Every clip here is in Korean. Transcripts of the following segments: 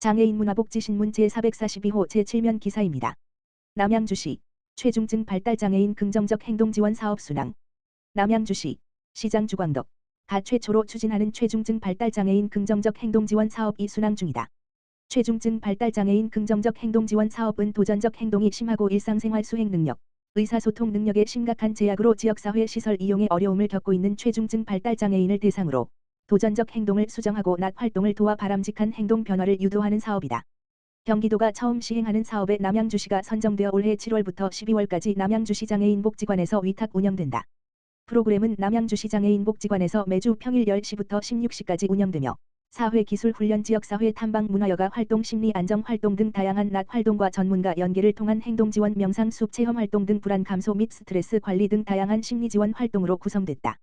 장애인 문화복지신문 제442호 제7면 기사입니다. 남양주시 최중증 발달장애인 긍정적 행동지원 사업 순항. 남양주시 시장 주광덕 가 최초로 추진하는 최중증 발달장애인 긍정적 행동지원 사업이 순항 중이다. 최중증 발달장애인 긍정적 행동지원 사업은 도전적 행동이 심하고 일상생활 수행 능력, 의사소통 능력에 심각한 제약으로 지역사회 시설 이용에 어려움을 겪고 있는 최중증 발달장애인을 대상으로 도전적 행동을 수정하고 낮 활동을 도와 바람직한 행동 변화를 유도하는 사업이다. 경기도가 처음 시행하는 사업에 남양주시가 선정되어 올해 7월부터 12월까지 남양주시 장애인복지관에서 위탁 운영된다. 프로그램은 남양주시 장애인복지관에서 매주 평일 10시부터 16시까지 운영되며 사회기술훈련 지역사회 탐방 문화여가 활동 심리안정활동 등 다양한 낮 활동과 전문가 연계를 통한 행동지원 명상 수업 체험활동 등 불안 감소 및 스트레스 관리 등 다양한 심리지원 활동으로 구성됐다.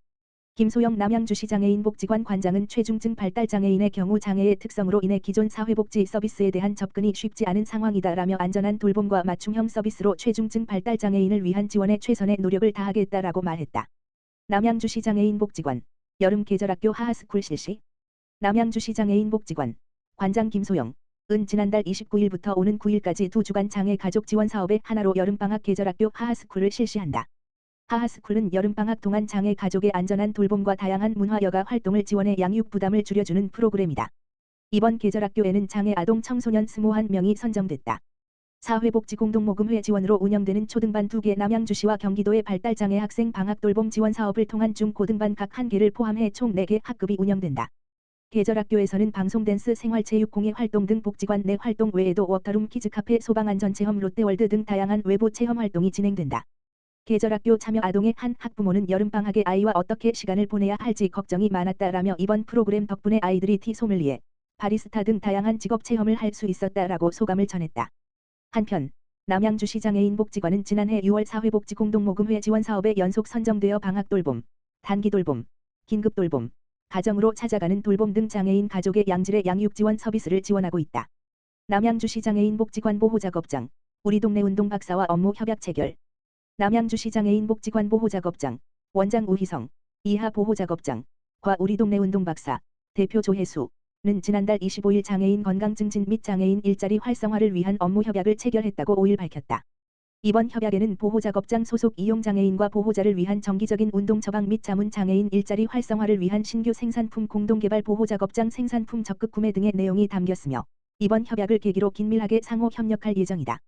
김소영 남양주시 장애인복지관 관장은 최중증 발달장애인의 경우 장애의 특성으로 인해 기존 사회복지 서비스에 대한 접근이 쉽지 않은 상황이다라며 안전한 돌봄과 맞춤형 서비스로 최중증 발달장애인을 위한 지원에 최선의 노력을 다하겠다라고 말했다. 남양주시 장애인복지관 여름 계절학교 하하스쿨 실시. 남양주시 장애인복지관 관장 김소영 은 지난달 29일부터 오는 9일까지 2주간 장애 가족 지원 사업의 하나로 여름방학 계절학교 하하스쿨을 실시한다. 하하스쿨은 여름방학 동안 장애 가족의 안전한 돌봄과 다양한 문화여가 활동을 지원해 양육 부담을 줄여주는 프로그램이다. 이번 계절학교에는 장애 아동 청소년 21명이 선정됐다. 사회복지공동모금회 지원으로 운영되는 초등반 2개 남양주시와 경기도의 발달장애 학생 방학 돌봄 지원 사업을 통한 중고등반 각 1개를 포함해 총 4개 학급이 운영된다. 계절학교에서는 방송댄스 생활체육공예 활동 등 복지관 내 활동 외에도 워터룸 키즈카페 소방안전체험 롯데월드 등 다양한 외부 체험 활동이 진행된다. 계절학교 참여 아동의 한 학부모는 여름방학에 아이와 어떻게 시간을 보내야 할지 걱정이 많았다라며 이번 프로그램 덕분에 아이들이 티 소믈리에, 바리스타 등 다양한 직업 체험을 할 수 있었다라고 소감을 전했다. 한편 남양주시 장애인복지관은 지난해 6월 사회복지공동모금회 지원사업에 연속 선정되어 방학돌봄, 단기돌봄, 긴급돌봄, 가정으로 찾아가는 돌봄 등 장애인 가족의 양질의 양육 지원 서비스를 지원하고 있다. 남양주시 장애인복지관 보호작업장 우리 동네 운동박사와 업무 협약 체결. 남양주시 장애인복지관 보호작업장 원장 우희성, 이하 보호작업장 과 우리 동네 운동박사 대표 조혜수는 지난달 25일 장애인 건강 증진 및 장애인 일자리 활성화를 위한 업무 협약을 체결했다고 5일 밝혔다. 이번 협약에는 보호작업장 소속 이용장애인과 보호자를 위한 정기적인 운동 처방 및 자문장애인 일자리 활성화를 위한 신규 생산품 공동개발 보호작업장 생산품 적극 구매 등의 내용이 담겼으며 이번 협약을 계기로 긴밀하게 상호 협력할 예정이다.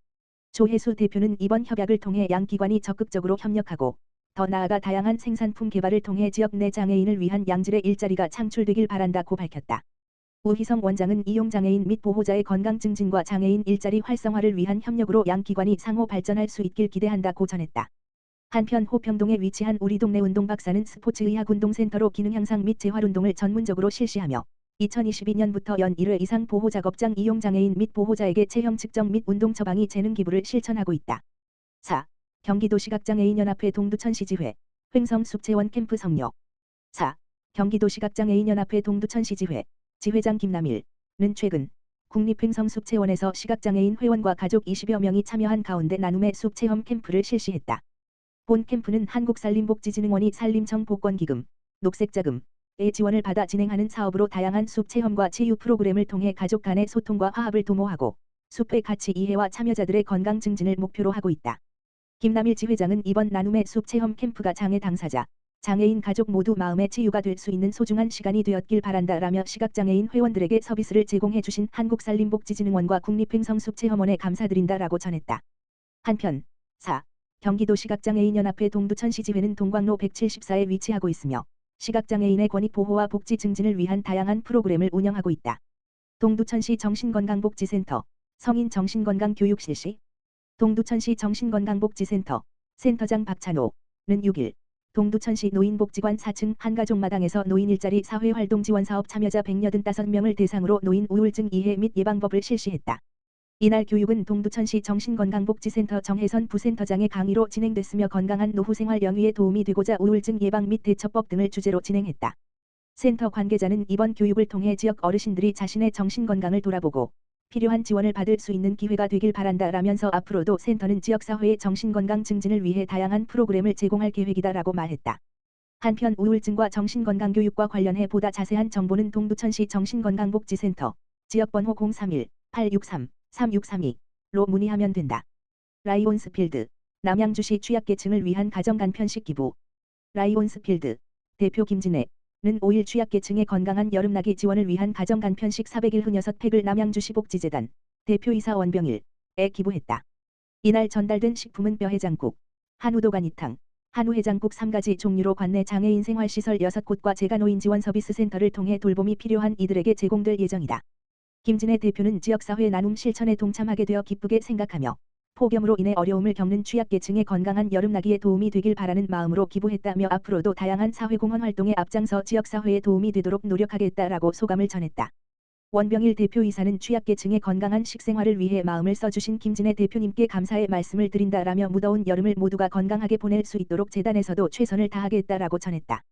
조혜수 대표는 이번 협약을 통해 양 기관이 적극적으로 협력하고 더 나아가 다양한 생산품 개발을 통해 지역 내 장애인을 위한 양질의 일자리가 창출되길 바란다고 밝혔다. 우희성 원장은 이용장애인 및 보호자의 건강 증진과 장애인 일자리 활성화를 위한 협력으로 양 기관이 상호 발전할 수 있길 기대한다고 전했다. 한편 호평동에 위치한 우리 동네 운동박사는 스포츠의학운동센터로 기능 향상 및 재활운동을 전문적으로 실시하며 2022년부터 연 1회 이상 보호작업장 이용장애인 및 보호자에게 체형 측정 및 운동 처방이 재능 기부를 실천하고 있다. 4. 경기도 시각장애인연합회 동두천시지회 횡성 숲체원 캠프 성료. 4. 경기도 시각장애인연합회 동두천시지회 지회장 김남일은 최근 국립횡성 숲체원에서 시각장애인 회원과 가족 20여 명이 참여한 가운데 나눔의 숲체험 캠프를 실시했다. 본 캠프는 한국산림복지진흥원이 산림청 복권기금, 녹색자금, 의 지원을 받아 진행하는 사업으로 다양한 숲 체험과 치유 프로그램을 통해 가족 간의 소통과 화합을 도모하고 숲의 가치 이해와 참여자들의 건강 증진을 목표로 하고 있다. 김남일 지회장은 이번 나눔의 숲 체험 캠프가 장애 당사자, 장애인 가족 모두 마음의 치유가 될 수 있는 소중한 시간이 되었길 바란다라며 시각장애인 회원들에게 서비스를 제공해 주신 한국산림복지진흥원과 국립횡성숲체험원에 감사드린다라고 전했다. 한편 4. 경기도 시각장애인연합회 동두천시지회는 동광로 174에 위치하고 있으며 시각장애인의 권익 보호와 복지 증진을 위한 다양한 프로그램을 운영하고 있다. 동두천시 정신건강복지센터 성인 정신건강 교육 실시. 동두천시 정신건강복지센터 센터장 박찬호는 6일 동두천시 노인복지관 4층 한가족마당에서 노인 일자리 사회활동 지원사업 참여자 185명을 대상으로 노인 우울증 이해 및 예방법을 실시했다. 이날 교육은 동두천시 정신건강복지센터 정혜선 부센터장의 강의로 진행됐으며 건강한 노후생활 영위에 도움이 되고자 우울증 예방 및 대처법 등을 주제로 진행했다. 센터 관계자는 이번 교육을 통해 지역 어르신들이 자신의 정신건강을 돌아보고 필요한 지원을 받을 수 있는 기회가 되길 바란다라면서 앞으로도 센터는 지역사회의 정신건강 증진을 위해 다양한 프로그램을 제공할 계획이다라고 말했다. 한편 우울증과 정신건강교육과 관련해 보다 자세한 정보는 동두천시 정신건강복지센터 지역번호 031 863-3632로 문의하면 된다. 라이온스필드 남양주시 취약계층을 위한 가정간편식 기부. 라이온스필드 대표 김진애는 5일 취약계층의 건강한 여름나기 지원을 위한 가정간편식 401흑6팩을 남양주시 복지재단 대표이사 원병일에 기부했다. 이날 전달된 식품은 뼈해장국, 한우도가니탕, 한우해장국 3가지 종류로 관내 장애인 생활시설 6곳과 재가노인 지원 서비스 센터를 통해 돌봄이 필요한 이들에게 제공될 예정이다. 김진애 대표는 지역사회 나눔 실천에 동참하게 되어 기쁘게 생각하며 폭염으로 인해 어려움을 겪는 취약계층의 건강한 여름나기에 도움이 되길 바라는 마음으로 기부했다며 앞으로도 다양한 사회공헌 활동에 앞장서 지역사회에 도움이 되도록 노력하겠다라고 소감을 전했다. 원병일 대표이사는 취약계층의 건강한 식생활을 위해 마음을 써주신 김진애 대표님께 감사의 말씀을 드린다라며 무더운 여름을 모두가 건강하게 보낼 수 있도록 재단에서도 최선을 다하겠다라고 전했다.